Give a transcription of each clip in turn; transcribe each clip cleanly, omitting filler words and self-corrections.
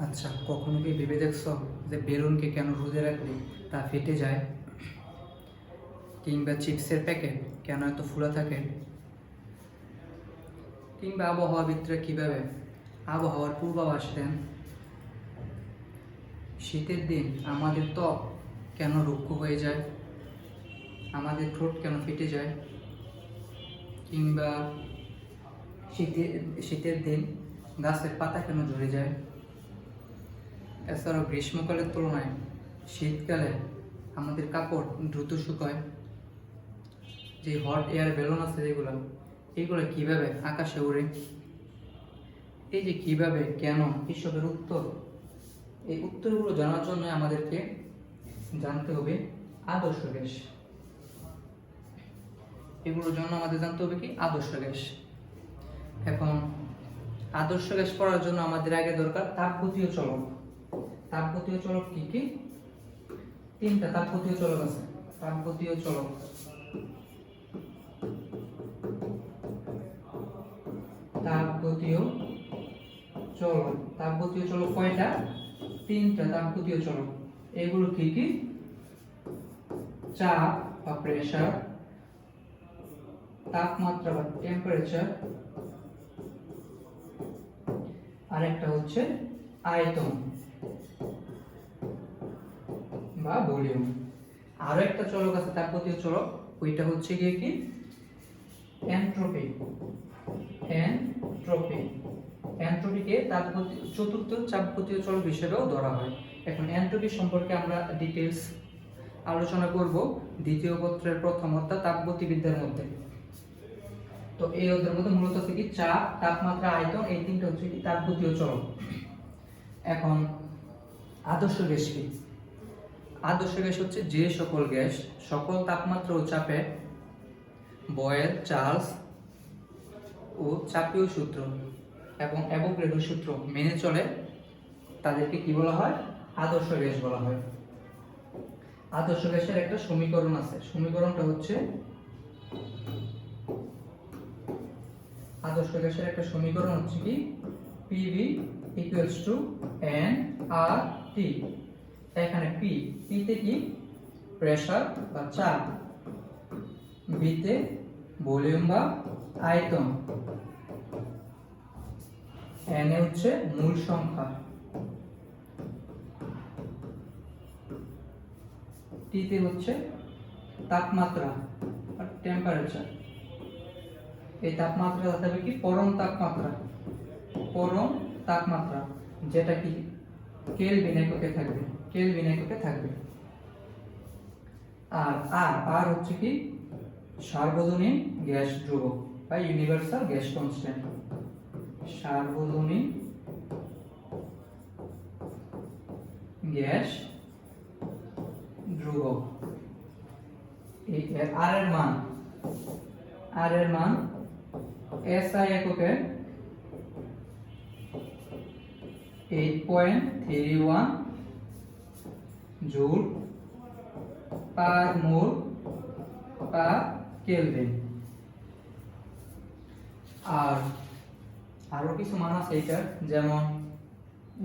আচ্ছা, কখনো কি ভেবে দেখছো যে বেলুনকে কেন রোদে রাখলে তা ফেটে যায়? কিংবা চিপসের প্যাকেট কেন এত ফুলা থাকে? কিংবা আবহাওয়াবিদরা কীভাবে আবহাওয়ার পূর্বাভাস দেন? শীতের দিন আমাদের ত্বক কেন রুক্ষ হয়ে যায়? আমাদের ঠোঁট কেন ফেটে যায়? কিংবা শীতের শীতের দিন গাছের পাতা কেন ঝরে যায়? এছাড়াও গ্রীষ্মকালের তুলনায় শীতকালে আমাদের কাপড় দ্রুত শুকায়। যে হট এয়ার বেলুন আছে এইগুলো কিভাবে আকাশে ওড়ে? এই যে কিভাবে, কেন, এসবের এই উত্তরগুলো জানার জন্য আমাদেরকে জানতে হবে আদর্শ গ্যাস। এগুলোর জন্য আমাদের জানতে হবে কি আদর্শ গ্যাস। এখন আদর্শ গ্যাস পড়ার জন্য আমাদের আগে দরকার তাপগতীয় চলক। তাপগতীয় চলক কি কি? তিনটা তাপগতীয় চলক আছে। তাপগতীয় চলক তাপগতীয় চলক তাপগতীয় চলক কয়টা? তিনটা তাপগতীয় চলক। এগুলো কি কি? চাপ বা প্রেসার, তাপমাত্রা বা টেম্পারেচার, আরেকটা হচ্ছে আয়তন বা ভলিউম। আরো একটা চলক আছে তাপগতীয় চলক, ওইটা হচ্ছে গিয়ে কি এনট্রপি। এনট্রপিকে চতুর্থ তাপগতীয় চলক হিসেবেও ধরা হয়। এখন এনট্রপি সম্পর্কে আমরা ডিটেইলস আলোচনা করব দ্বিতীয় পত্রের প্রথম অধ্যায় তাপগতিবিদ্যার মধ্যে। তো এই অধ্যায়ের মধ্যে মূলত হচ্ছে কি চাপ, তাপমাত্রা, আয়তন, এই তিনটা হচ্ছে কি তাপগতীয় চলক। এখন আদর্শ গ্যাস কি? আদর্শ গ্যাস হচ্ছে যে সকল গ্যাস সকল তাপমাত্রা ও চাপে বয়েল, চার্লস ও চাপীয় সূত্র এবং অ্যাভোগাড্রো সূত্র মেনে চলে, তাদেরকে কি বলা হয়? আদর্শ গ্যাস বলা হয়। আদর্শ গ্যাসের একটা সমীকরণ আছে, সমীকরণটা হচ্ছে আদর্শ গ্যাসের একটা সমীকরণ হচ্ছে কি PV = nRT। এখানে P তে কি প্রেসার বা চাপ, B তে ভলিউম বা আয়তন, N হচ্ছে মূল সংখ্যা, T তে হচ্ছে তাপমাত্রা বা টেম্পারেচার। এই তাপমাত্রা হবে কি পরম তাপমাত্রা, যেটা কি কেলভিন এককে থাকবে। আর আর হচ্ছে কি সার্বজনীন গ্যাস ধ্রুবক বা ইউনিভার্সাল গ্যাস কনস্ট্যান্ট। সার্বজনীন গ্যাস ধ্রুবক। এই আর এর মান SI এককে 8.31 জুল পার মোল পার কেলভিন। আর আরো কিছু মান আছে এটার, যেমন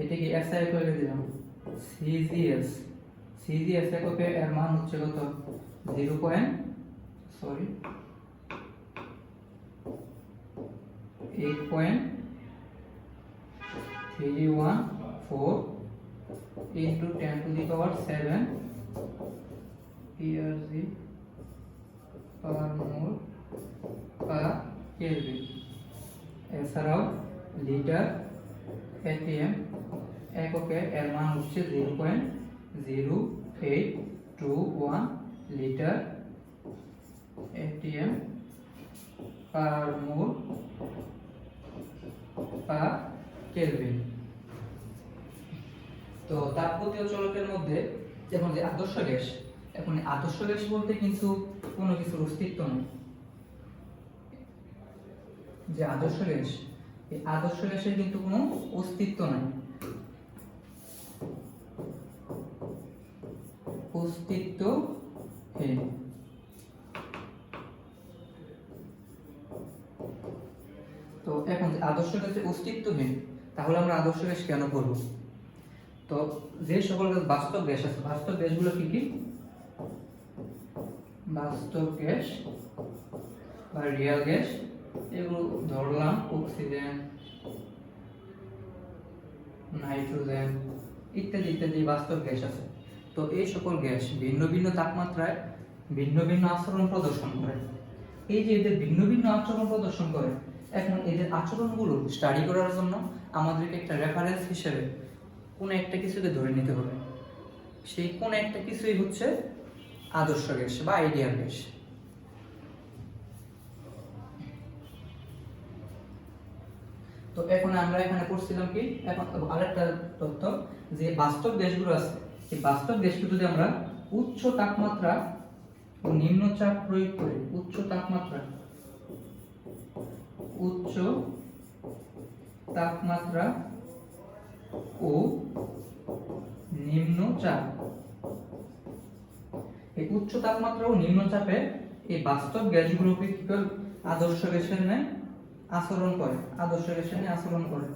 এটাকে SI এককে দিলাম, CGS এককে এর মান হচ্ছে কত? 8.314 into 10⁷ ERG per mole per Kelvin। এছাড়াও লিটার ATM এককে এর মান হচ্ছে 0.0821 litre ATM per mole per Kelvin। তো তাপগতীয় চলকের মধ্যে এখন যে আদর্শ গ্যাস, এখন আদর্শ গ্যাস বলতে কিন্তু কোনো কিছুর অস্তিত্ব নেই। যে আদর্শ গ্যাস, এই আদর্শ গ্যাসের কিন্তু কোনো অস্তিত্ব নাই। অস্তিত্বহীন। তো এখন যে আদর্শ গ্যাসের অস্তিত্বহীন, তাহলে আমরা আদর্শ গ্যাস কেন করব? তো যে সকল বাস্তব গ্যাস আছে, বাস্তব গ্যাসগুলো কি কি? বাস্তব গ্যাস বা রিয়েল গ্যাস, এগুলো ধরলাম অক্সিজেন, নাইট্রোজেন ইত্যাদি ইত্যাদি বাস্তব গ্যাস আছে। তো এই সকল গ্যাস ভিন্ন ভিন্ন তাপমাত্রায় ভিন্ন ভিন্ন আচরণ প্রদর্শন করে। এই যে এদের ভিন্ন ভিন্ন আচরণ প্রদর্শন করে, এখন এদের আচরণগুলো স্টাডি করার জন্য আমাদেরকে একটা রেফারেন্স হিসেবে কোনো একটা কিছুকে ধরে নিতে হবে। সেই কোন একটা কিছুই হচ্ছে আদর্শ গ্যাস বা আইডিয়াল গ্যাস। তো এখন আমরা এখানে পড়ছিলাম কি, এখন আরেকটা তথ্য যে বাস্তব গ্যাসগুলো আছে, এই বাস্তব গ্যাসগুলো যদি আমরা উচ্চ তাপমাত্রা ও নিম্ন চাপ প্রয়োগ করি, উচ্চ তাপমাত্রা ও নিম্ন চাপ, এই উচ্চ তাপমাত্রা ও নিম্ন চাপে এই বাস্তব গ্যাসগুলোকে কি করে আদর্শ গ্যাসের ন্যায় আচরণ করে, আদর্শ গ্যাসের ন্যায় আচরণ করে।